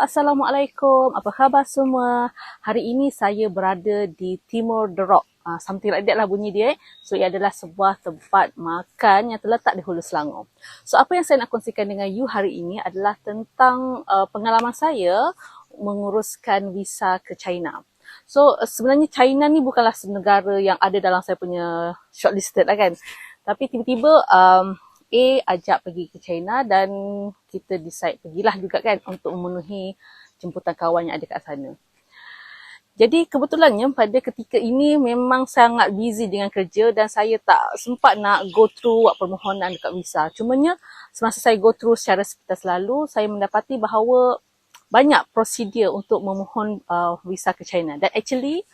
Assalamualaikum. Apa khabar semua? Hari ini saya berada di Timur The Rock. Something like that lah bunyi dia. So, ia adalah sebuah tempat makan yang terletak di Hulu Selangor. So, apa yang saya nak kongsikan dengan you hari ini adalah tentang pengalaman saya menguruskan visa ke China. So, sebenarnya China ni bukanlah negara yang ada dalam saya punya shortlisted lah kan. Tapi tiba-tiba A ajak pergi ke China dan kita decide pergilah juga kan untuk memenuhi jemputan kawan yang ada kat sana. Jadi kebetulannya pada ketika ini memang sangat busy dengan kerja dan saya tak sempat nak go through permohonan dekat visa. Cumanya semasa saya go through secara sepintas lalu, saya mendapati bahawa banyak prosedur untuk memohon visa ke China. Dan actually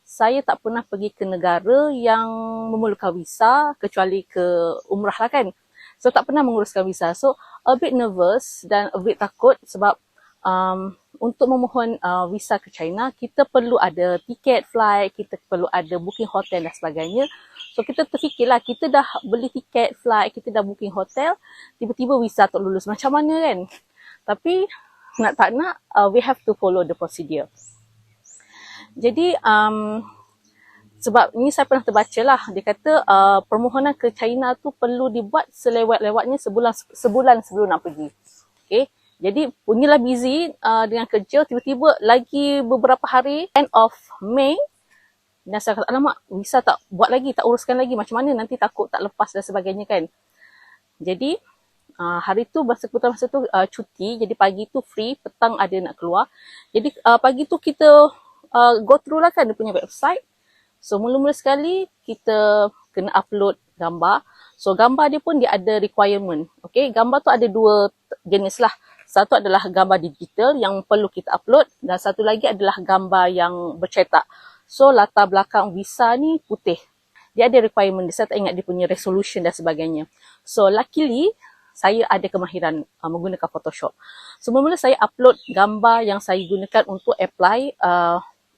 saya tak pernah pergi ke negara yang memerlukan visa kecuali ke umrah lah kan. So tak pernah menguruskan visa. So a bit nervous dan a bit takut sebab untuk memohon visa ke China, kita perlu ada tiket flight, kita perlu ada booking hotel dan sebagainya. So kita terfikirlah, kita dah beli tiket flight, kita dah booking hotel, tiba-tiba visa tak lulus. Macam mana kan? Tapi nak tak nak, we have to follow the procedure. Jadi sebab ni saya pernah terbaca lah, dia kata permohonan ke China tu perlu dibuat selewat-lewatnya sebulan sebelum nak pergi. Okay. Jadi punyalah busy dengan kerja, tiba-tiba lagi beberapa hari, end of May, dan saya kata, alamak, visa tak buat lagi, tak uruskan lagi, macam mana nanti takut tak lepas dan sebagainya kan. Jadi hari tu, masa tu cuti, jadi pagi tu free, petang ada nak keluar. Jadi pagi tu kita go through lah kan dia punya website. So mula-mula sekali kita kena upload gambar. So gambar dia pun dia ada requirement. Okay, gambar tu ada dua jenis lah. Satu adalah gambar digital yang perlu kita upload dan satu lagi adalah gambar yang bercetak. So latar belakang visa ni putih. Dia ada requirement, saya tak ingat dia punya resolution dan sebagainya. So luckily saya ada kemahiran menggunakan Photoshop. So mula-mula saya upload gambar yang saya gunakan untuk apply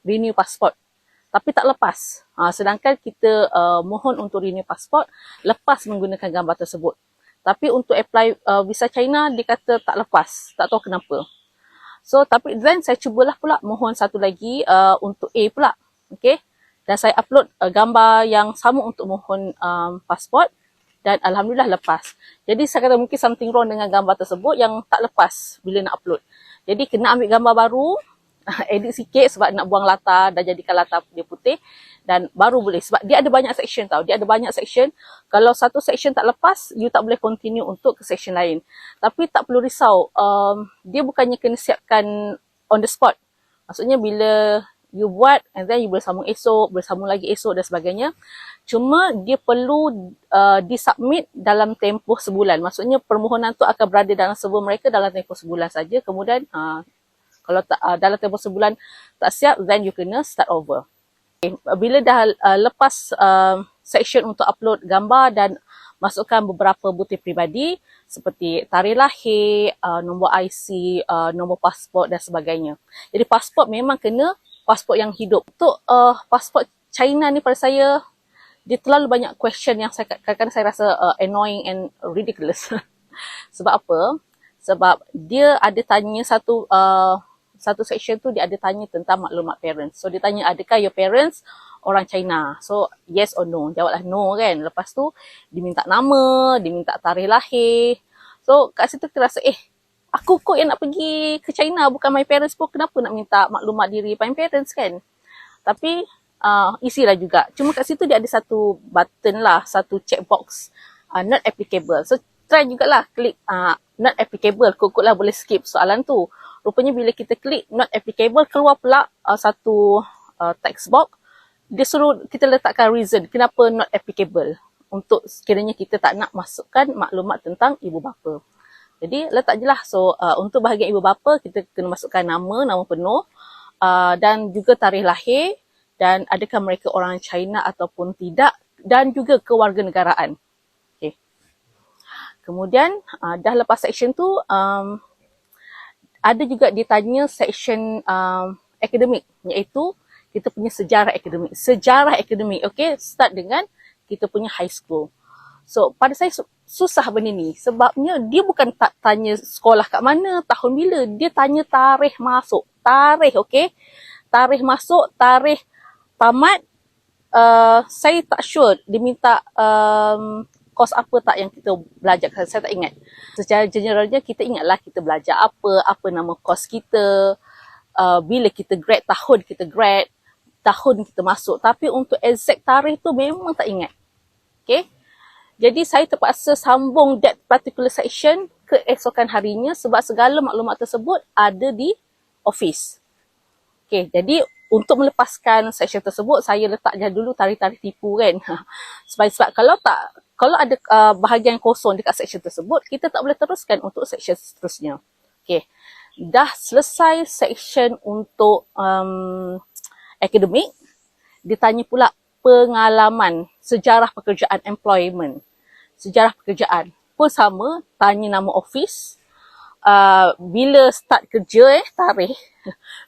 renew passport. Tapi tak lepas. Sedangkan kita mohon untuk renew passport lepas menggunakan gambar tersebut. Tapi untuk apply visa China, dia kata tak lepas. Tak tahu kenapa. So, tapi then saya cubalah pula mohon satu lagi untuk A pula. Okay. Dan saya upload gambar yang sama untuk mohon passport. Dan Alhamdulillah lepas. Jadi saya kata mungkin something wrong dengan gambar tersebut yang tak lepas bila nak upload. Jadi kena ambil gambar baru. Edit sikit sebab nak buang latar dan jadikan latar dia putih dan baru boleh sebab dia ada banyak section tau. Dia ada banyak section. Kalau satu section tak lepas, you tak boleh continue untuk ke section lain. Tapi tak perlu risau. Dia bukannya kena siapkan on the spot. Maksudnya bila you buat and then you boleh sambung esok, boleh sambung lagi esok dan sebagainya. Cuma dia perlu disubmit dalam tempoh sebulan. Maksudnya permohonan tu akan berada dalam server mereka dalam tempoh sebulan saja. Kemudian kalau tak, dalam tempoh sebulan tak siap, then you kena start over. Okay. Bila dah lepas section untuk upload gambar dan masukkan beberapa bukti peribadi seperti tarikh lahir, nombor IC, nombor pasport dan sebagainya. Jadi pasport memang kena pasport yang hidup. Untuk pasport China ni pada saya, dia terlalu banyak question yang kadang-kadang saya rasa annoying and ridiculous. Sebab apa? Sebab dia ada tanya satu section tu dia ada tanya tentang maklumat parents. So dia tanya adakah your parents orang China? So yes or no. Jawablah no kan. Lepas tu diminta nama, diminta tarikh lahir. So kat situ kita rasa aku kot yang nak pergi ke China bukan my parents pun, kenapa nak minta maklumat diri my parents kan? Tapi isilah juga. Cuma kat situ dia ada satu button lah, satu checkbox not applicable. So try jugalah klik not applicable. Kot-kot lah boleh skip soalan tu. Rupanya bila kita klik not applicable, keluar pula satu text box. Dia suruh kita letakkan reason kenapa not applicable. Untuk sekiranya kita tak nak masukkan maklumat tentang ibu bapa. Jadi letak je lah. So untuk bahagian ibu bapa, kita kena masukkan nama penuh. Dan juga tarikh lahir. Dan adakah mereka orang China ataupun tidak. Dan juga kewarganegaraan. Okay. Kemudian dah lepas section tu, ada juga ditanya section akademik, iaitu kita punya sejarah akademik. Sejarah akademik, okay, start dengan kita punya high school. So pada saya susah benda ni. Sebabnya dia bukan tak tanya sekolah kat mana, tahun bila. Dia tanya tarikh masuk. Tarikh, okay? Tarikh masuk, tarikh tamat. Saya tak sure dia minta kos apa tak yang kita belajar. Saya tak ingat. Secara generalnya kita ingatlah kita belajar apa nama kos kita, bila kita grad, tahun kita grad, tahun kita masuk. Tapi untuk exact tarikh tu memang tak ingat. Okay? Jadi saya terpaksa sambung that particular section keesokan harinya sebab segala maklumat tersebut ada di office. Okay, jadi untuk melepaskan section tersebut, saya letak je dulu tarikh-tarikh tipu kan. Sebab kalau ada bahagian kosong dekat section tersebut, kita tak boleh teruskan untuk section seterusnya. Okay, dah selesai section untuk akademik, ditanya pula pengalaman, sejarah pekerjaan, employment. Sejarah pekerjaan pun sama, tanya nama office, bila start kerja tarikh,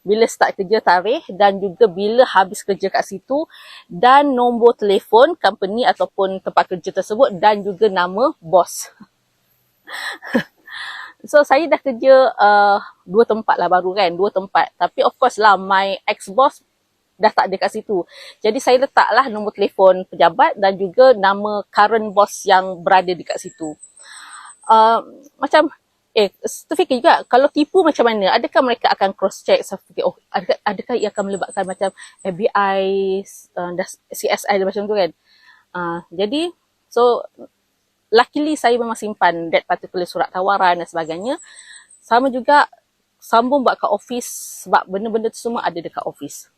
bila start kerja tarikh, dan juga bila habis kerja kat situ, dan nombor telefon company ataupun tempat kerja tersebut, dan juga nama bos. So saya dah kerja 2 tempat lah baru kan, 2 tempat. Tapi of course lah, my ex-boss dah tak ada kat situ. Jadi saya letaklah nombor telefon pejabat dan juga nama current boss yang berada dekat situ. Macam, terfikir juga, kalau tipu macam mana? Adakah mereka akan cross check? Saya fikir, adakah ia akan melibatkan macam FBI, CSI dan macam tu kan? Jadi, so luckily saya memang simpan that particular surat tawaran dan sebagainya. Sama juga, sambung buat kat office sebab benda-benda tu semua ada dekat office.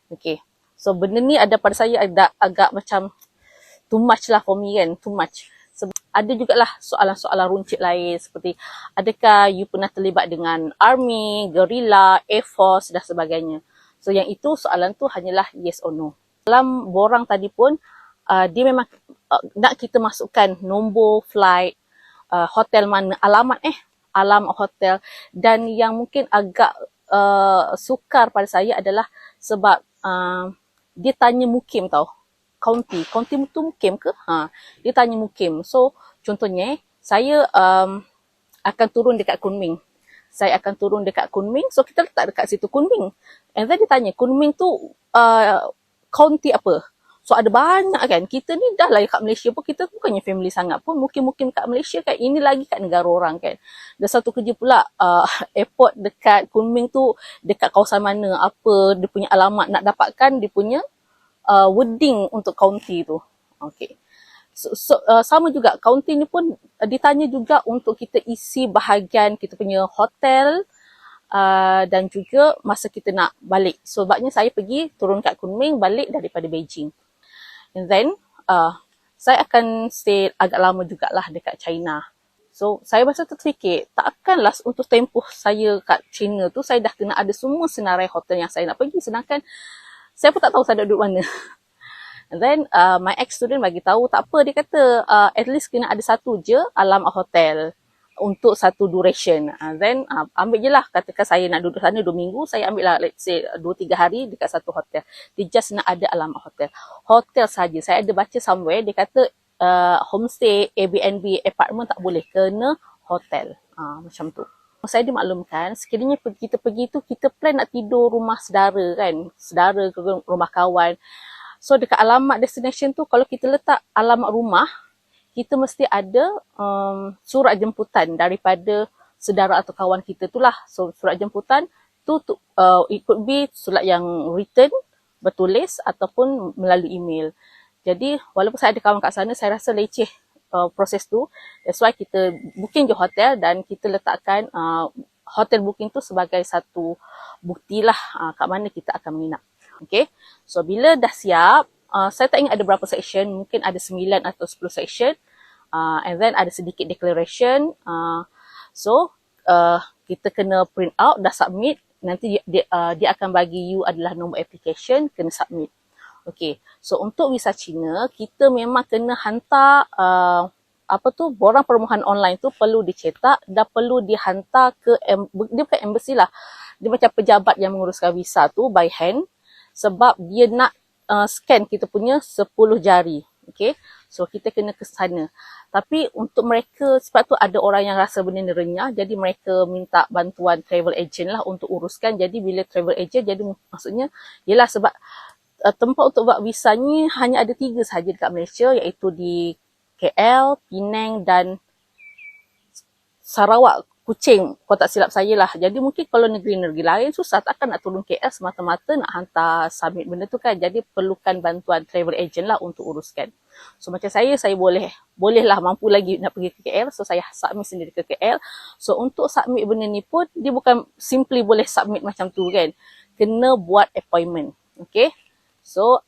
Okay, so benda ni ada pada saya agak macam too much lah for me kan, too much. Sebab ada jugalah soalan-soalan runcit lain seperti adakah you pernah terlibat dengan army, guerrilla, air force dan sebagainya. So yang itu soalan tu hanyalah yes or no. Dalam borang tadi pun dia memang nak kita masukkan nombor flight, hotel mana, alamat hotel, dan yang mungkin agak sukar pada saya adalah sebab dia tanya mukim tau. County tu mukim ke? Dia tanya mukim. So, contohnya, saya akan turun dekat Kunming. So, kita letak dekat situ Kunming. And then dia tanya, Kunming tu county apa? So, ada banyak kan. Kita ni dah lah kat Malaysia pun, kita bukannya family sangat pun. Mukim-mukim kat Malaysia kan. Ini lagi kat negara orang kan. Dah satu kerja pula, airport dekat Kunming tu, dekat kawasan mana, apa dia punya alamat, nak dapatkan dia punya wording untuk county tu. Okay. So, sama juga, county ni pun ditanya juga untuk kita isi bahagian kita punya hotel, dan juga masa kita nak balik. So, sebabnya saya pergi turun kat Kunming, balik daripada Beijing. And then, saya akan stay agak lama jugalah dekat China. So, saya masa terfikir, takkanlah untuk tempoh saya kat China tu, saya dah kena ada semua senarai hotel yang saya nak pergi. Sedangkan, saya pun tak tahu saya nak duduk mana. And then, my ex-student bagi tahu, tak apa, dia kata, at least kena ada satu je alamat hotel untuk satu duration. Then, ambil je lah, katakan saya nak duduk sana 2 minggu, saya ambil lah, let's say, 2-3 hari dekat satu hotel. Dia just nak ada alamat hotel. Hotel saja. Saya ada baca somewhere, dia kata, homestay, Airbnb, apartment tak boleh, kena hotel. Macam tu. Saya dimaklumkan, sekiranya kita pergi tu, kita plan nak tidur rumah saudara kan, saudara ke rumah kawan. So dekat alamat destination tu, kalau kita letak alamat rumah, kita mesti ada surat jemputan daripada saudara atau kawan kita tu lah. So surat jemputan tu it could be surat yang written, bertulis ataupun melalui email. Jadi walaupun saya ada kawan kat sana, saya rasa leceh proses tu. That's why kita booking je hotel dan kita letakkan hotel booking tu sebagai satu bukti lah kat mana kita akan menginap. Okay, so bila dah siap, saya tak ingat ada berapa section, mungkin ada 9 atau 10 section, and then ada sedikit declaration. So kita kena print out, dah submit, nanti dia akan bagi you adalah nombor application, kena submit. Okay, so untuk visa Cina, kita memang kena hantar borang permohonan online tu perlu dicetak dan perlu dihantar ke, dia bukan embassy lah, dia macam pejabat yang menguruskan visa tu by hand, sebab dia nak scan kita punya 10 jari. Okay, So kita kena ke sana. Tapi untuk mereka, sebab tu ada orang yang rasa benda ni renyah, jadi mereka minta bantuan travel agent lah untuk uruskan. Jadi bila travel agent, jadi maksudnya yelah sebab tempat untuk buat visa ni hanya ada 3 sahaja dekat Malaysia, iaitu di KL, Penang dan Sarawak, Kuching, kalau tak silap saya lah. Jadi mungkin kalau negeri-negeri lain susah, takkan nak turun KL semata-mata nak hantar submit benda tu kan. Jadi perlukan bantuan travel agent lah untuk uruskan. So macam saya bolehlah mampu lagi nak pergi ke KL. So saya submit sendiri ke KL. So untuk submit benda ni pun, dia bukan simply boleh submit macam tu kan. Kena buat appointment. Okay. So,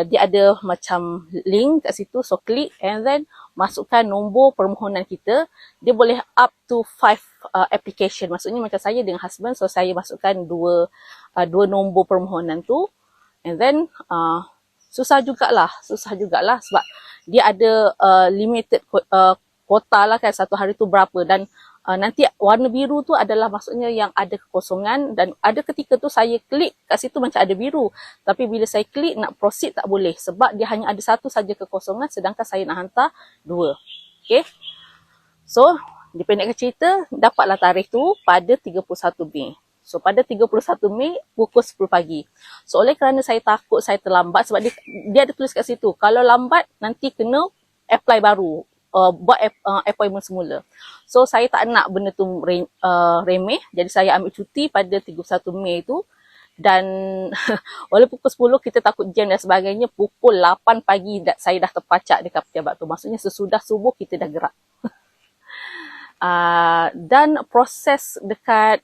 dia ada macam link kat situ. So, klik and then masukkan nombor permohonan kita. Dia boleh up to 5 application. Maksudnya macam saya dengan husband. So, saya masukkan dua nombor permohonan tu. And then, susah jugalah sebab dia ada limited kuota lah kan. Satu hari tu berapa. Dan nanti warna biru tu adalah maksudnya yang ada kekosongan, dan ada ketika tu saya klik kat situ macam ada biru, tapi bila saya klik nak proceed tak boleh sebab dia hanya ada satu saja kekosongan sedangkan saya nak hantar 2. Okay, so dipendekkan cerita, dapatlah tarikh tu pada 31 Mei. So pada 31 Mei pukul 10 pagi. So oleh kerana saya takut saya terlambat, sebab dia ada tulis kat situ kalau lambat nanti kena apply baru, buat appointment semula. So saya tak nak benda tu remeh, jadi saya ambil cuti pada 31 Mei tu. Dan walaupun pukul 10 kita takut jam dan sebagainya, pukul 8 pagi saya dah terpacak dekat pejabat tu. Maksudnya sesudah subuh kita dah gerak. Dan proses dekat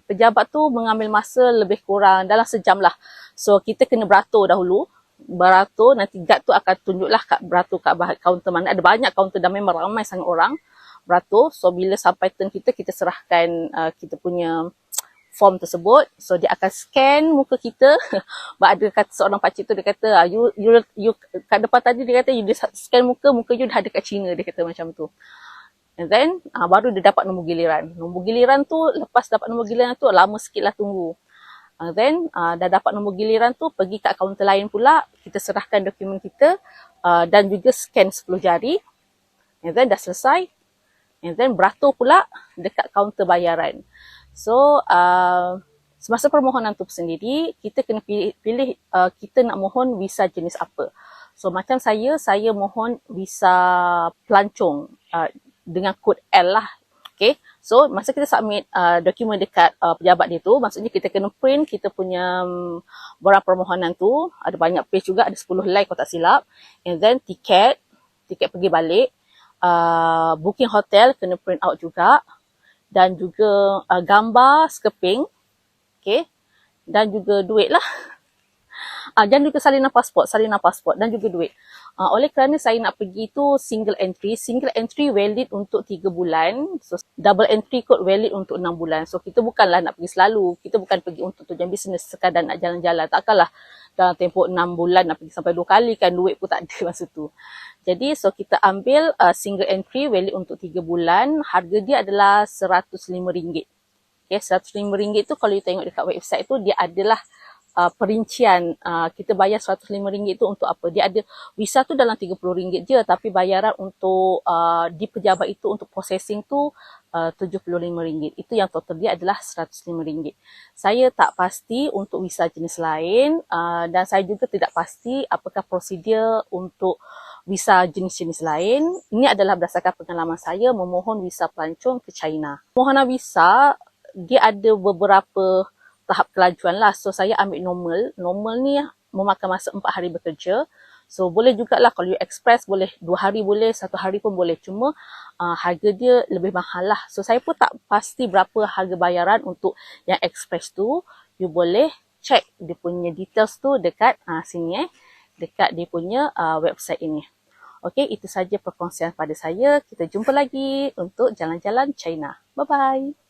pejabat tu mengambil masa lebih kurang dalam sejam lah. So kita kena beratur dahulu. Beratur, nanti guard tu akan tunjuklah beratur kat kaunter mana. Ada banyak kaunter dan memang ramai sangat orang beratur. So bila sampai turn kita serahkan kita punya form tersebut. So dia akan scan muka kita. Ada kata seorang pakcik tu, dia kata you kat depan tadi dia kata you scan muka you dah ada kat China, dia kata macam tu. And then baru dia dapat nombor giliran. Nombor giliran tu, lepas dapat nombor giliran tu lama sikit lah tunggu. Then dah dapat nombor giliran tu, pergi kat kaunter lain pula, kita serahkan dokumen kita dan juga scan 10 jari. And then dah selesai. And then beratur pula dekat kaunter bayaran. So semasa permohonan tu sendiri, kita kena pilih kita nak mohon visa jenis apa. So macam saya mohon visa pelancong dengan kod L lah. Okay, so masa kita submit dokumen dekat pejabat dia tu, maksudnya kita kena print kita punya borang permohonan tu. Ada banyak page juga, ada 10 helai kalau tak silap. And then tiket pergi balik, booking hotel kena print out juga, dan juga gambar sekeping, okay, dan juga duit lah. Dan juga salinan pasport dan juga duit. Oleh kerana saya nak pergi tu single entry valid untuk 3 bulan. So double entry code valid untuk 6 bulan. So kita bukanlah nak pergi selalu. Kita bukan pergi untuk tujuan bisnes, sekadar nak jalan-jalan. Takkanlah dalam tempoh 6 bulan nak pergi sampai 2 kali kan, duit pun tak ada masa tu. Jadi so kita ambil single entry valid untuk 3 bulan. Harga dia adalah RM105. Okay, RM105 tu kalau you tengok dekat website tu, dia adalah perincian kita bayar RM105 tu untuk apa. Dia ada visa tu dalam RM30 je, tapi bayaran untuk di pejabat itu untuk processing tu RM75. Itu yang total dia adalah RM105. Saya tak pasti untuk visa jenis lain, dan saya juga tidak pasti apakah prosedur untuk visa jenis-jenis lain. Ini adalah berdasarkan pengalaman saya memohon visa pelancong ke China. Permohonan visa dia ada beberapa tahap kelajuan lah. So saya ambil normal. Normal ni memakan masa 4 hari bekerja. So boleh jugalah kalau you express, boleh 2 hari boleh, 1 hari pun boleh. Cuma harga dia lebih mahal lah. So saya pun tak pasti berapa harga bayaran untuk yang express tu. You boleh check dia punya details tu dekat sini dekat dia punya website ini. Okay, itu saja perkongsian pada saya. Kita jumpa lagi untuk jalan-jalan China. Bye-bye.